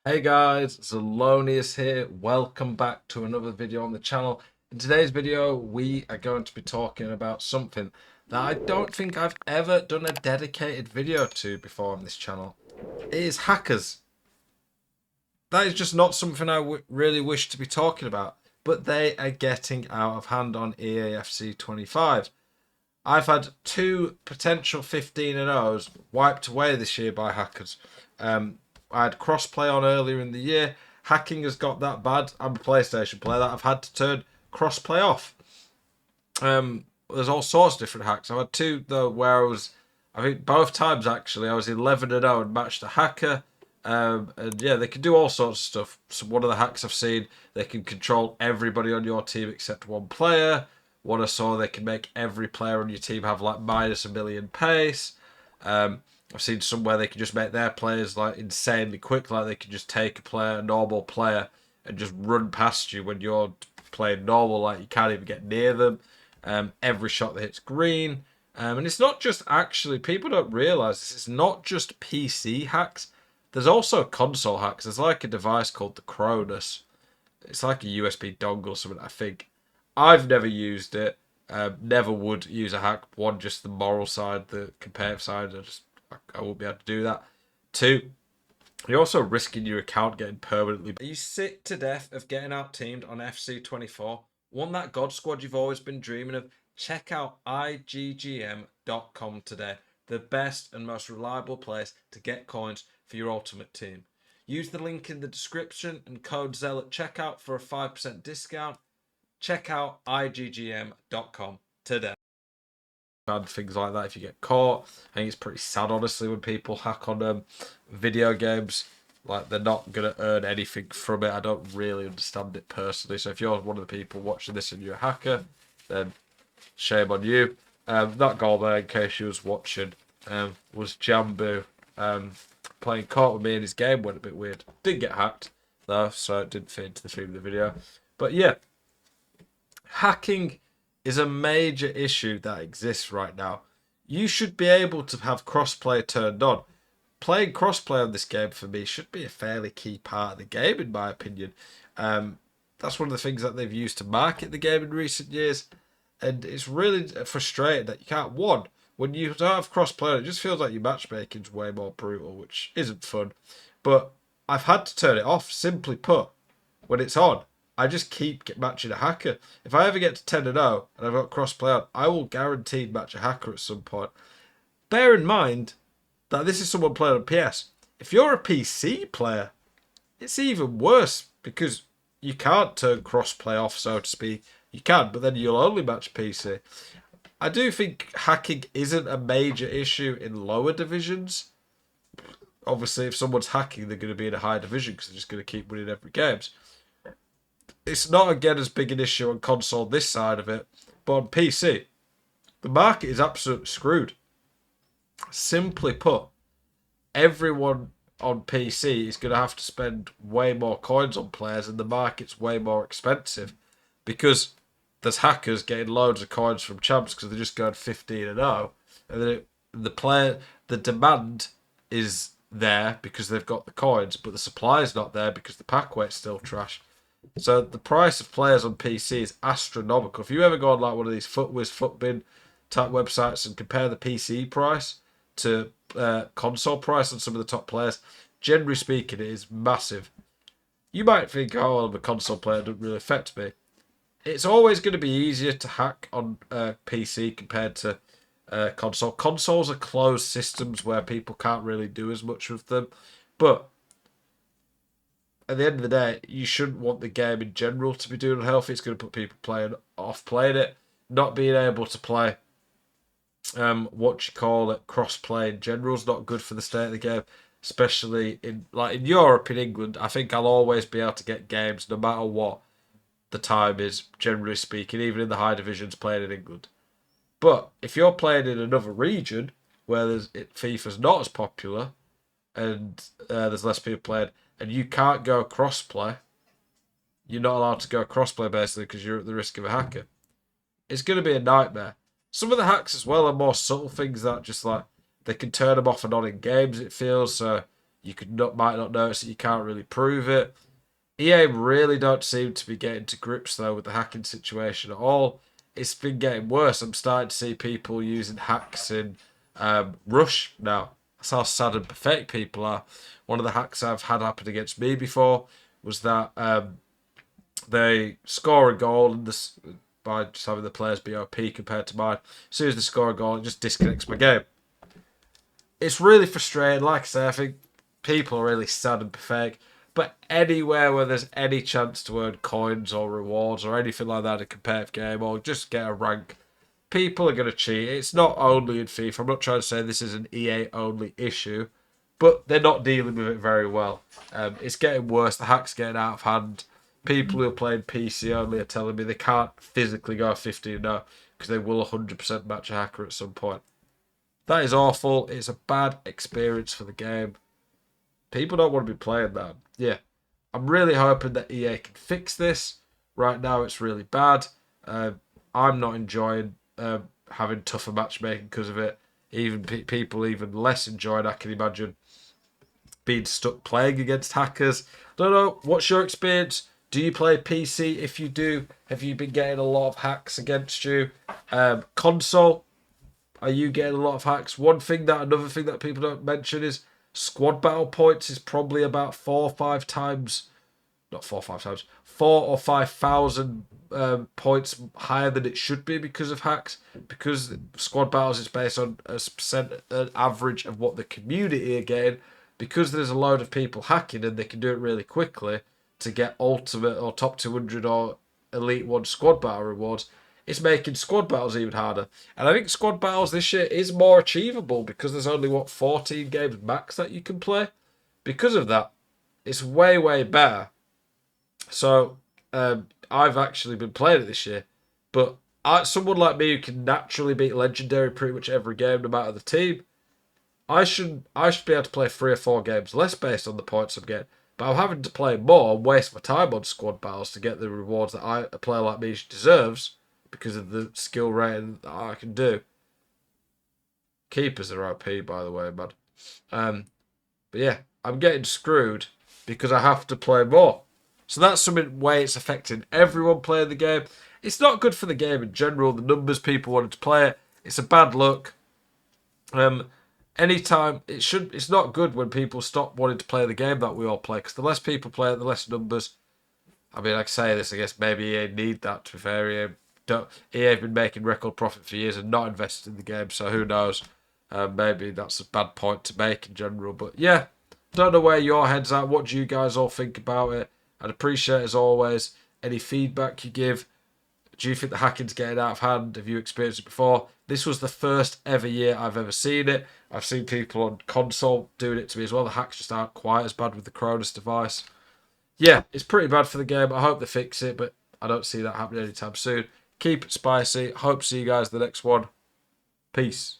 Hey guys, Zelonius here. Welcome back to another video on the channel. In today's video, we are going to be talking about something that I don't think I've ever done a dedicated video to before on this channel. It is hackers. That is just not something I really wish to be talking about, but they are getting out of hand on EAFC 25. I've had two potential 15-0s wiped away this year by hackers. I had crossplay on earlier in the year. Hacking has got that bad. I'm a PlayStation player that I've had to turn crossplay off. There's all sorts of different hacks. I've had two though where I think both times actually, I was 11-0 and matched a hacker. And yeah, they can do all sorts of stuff. So one of the hacks I've seen, they can control everybody on your team except one player. One I saw, they can make every player on your team have like -1,000,000 pace. I've seen somewhere they can just make their players like insanely quick, like they can just take a normal player, and just run past you when you're playing normal, like you can't even get near them. Every shot that hits green. And it's not just actually, people don't realise this, it's not just PC hacks. There's also console hacks. There's like a device called the Cronus. It's like a USB dongle or something, I think. I've never used it. Never would use a hack. One, just the moral side, the competitive side. I won't be able to do that. Two, you're also risking your account getting permanently. Are you sick to death of getting out teamed on FC24? Want that God squad you've always been dreaming of? Check out IGGM.com today. The best and most reliable place to get coins for your ultimate team. Use the link in the description and code ZEL at checkout for a 5% discount. Check out IGGM.com today. Bad things like that if you get caught. I think it's pretty sad, honestly, when people hack on video games. Like, they're not going to earn anything from it. I don't really understand it personally. So if you're one of the people watching this and you're a hacker, then shame on you. That goal there, in case you was watching, was Jambu playing court with me, and his game went a bit weird. Didn't get hacked, though, so it didn't fit into the theme of the video. But yeah, hacking is a major issue that exists right now. You should be able to have crossplay turned on. Playing crossplay on this game for me should be a fairly key part of the game, in my opinion. That's one of the things that they've used to market the game in recent years, and it's really frustrating that you can't. One, when you don't have crossplay, it just feels like your matchmaking's way more brutal, which isn't fun. But I've had to turn it off. Simply put, when it's on, I just keep matching a hacker. If I ever get to 10-0 and I've got crossplay on, I will guaranteed match a hacker at some point. Bear in mind that this is someone playing on PS. If you're a PC player, it's even worse because you can't turn crossplay off, so to speak. You can, but then you'll only match PC. I do think hacking isn't a major issue in lower divisions. Obviously, if someone's hacking, they're going to be in a high division because they're just going to keep winning every game. It's not, again, as big an issue on console, this side of it, but on PC, the market is absolutely screwed. Simply put, everyone on PC is going to have to spend way more coins on players, and the market's way more expensive because there's hackers getting loads of coins from champs because they're just going 15-0, and then the demand is there because they've got the coins, but the supply is not there because the pack weight's still trash. So the price of players on PC is astronomical. If you ever go on like one of these FootWiz, FootBin type websites and compare the PC price to console price on some of the top players, generally speaking, it is massive. You might think, oh, well, I'm a console player, it doesn't really affect me. It's always going to be easier to hack on PC compared to console. Consoles are closed systems where people can't really do as much with them. But at the end of the day, you shouldn't want the game in general to be doing unhealthy. It's going to put people playing it. Not being able to play cross-play in general is not good for the state of the game, especially in Europe, in England. I think I'll always be able to get games no matter what the time is, generally speaking, even in the high divisions playing in England. But if you're playing in another region where FIFA's not as popular and there's less people playing, and you can't go crossplay, you're not allowed to go crossplay basically because you're at the risk of a hacker. It's going to be a nightmare. Some of the hacks as well are more subtle things that just like they can turn them off and on in games, it feels. So You might not notice it. You can't really prove it. EA really don't seem to be getting to grips though with the hacking situation at all. It's been getting worse. I'm starting to see people using hacks in Rush now. That's how sad and pathetic people are. One of the hacks I've had happen against me before was that they score a goal and this by just having the players be OP compared to mine. As soon as they score a goal, it just disconnects my game. It's really frustrating. Like I say, I think people are really sad and pathetic. But anywhere where there's any chance to earn coins or rewards or anything like that in a competitive game or just get a rank, people are going to cheat. It's not only in FIFA. I'm not trying to say this is an EA only issue, but they're not dealing with it very well. It's getting worse. The hack's getting out of hand. People who are playing PC only are telling me they can't physically go 15-0 because they will 100% match a hacker at some point. That is awful. It's a bad experience for the game. People don't want to be playing that. Yeah, I'm really hoping that EA can fix this. Right now, it's really bad. I'm not enjoying having tougher matchmaking because of it. Even people even less enjoying, I can imagine, being stuck playing against hackers. Don't know. What's your experience? Do you play PC? If you do, have you been getting a lot of hacks against you? Console, are you getting a lot of hacks? Another thing that people don't mention is squad battle points is probably about 4 or 5 times, not 4 or 5 times, 4 or 5,000 points higher than it should be because of hacks. Because squad battles is based on an average of what the community are getting. Because there's a load of people hacking and they can do it really quickly to get ultimate or top 200 or elite 1 squad battle rewards, it's making squad battles even harder. And I think squad battles this year is more achievable because there's only, 14 games max that you can play. Because of that, it's way, way better. So I've actually been playing it this year. But someone like me who can naturally beat Legendary pretty much every game no matter the team, I should be able to play 3 or 4 games less based on the points I'm getting. But I'm having to play more and waste my time on squad battles to get the rewards that a player like me deserves because of the skill rating that I can do. Keepers are OP, by the way, man. But yeah, I'm getting screwed because I have to play more. So that's some way it's affecting everyone playing the game. It's not good for the game in general. The numbers people wanted to play it. It's a bad look. Anytime it's not good when people stop wanting to play the game that we all play, because the less people play it, the less numbers. I mean, I say this, I guess maybe EA need that. To be fair, EA have been making record profit for years and not invested in the game, so who knows? Maybe that's a bad point to make in general. But yeah, don't know where your head's at. What do you guys all think about it? I'd appreciate, as always, any feedback you give. Do you think the hacking's getting out of hand? Have you experienced it before? This was the first ever year I've ever seen it. I've seen people on console doing it to me as well. The hacks just aren't quite as bad with the Cronus device. Yeah, it's pretty bad for the game. I hope they fix it, but I don't see that happening anytime soon. Keep it spicy. Hope to see you guys in the next one. Peace.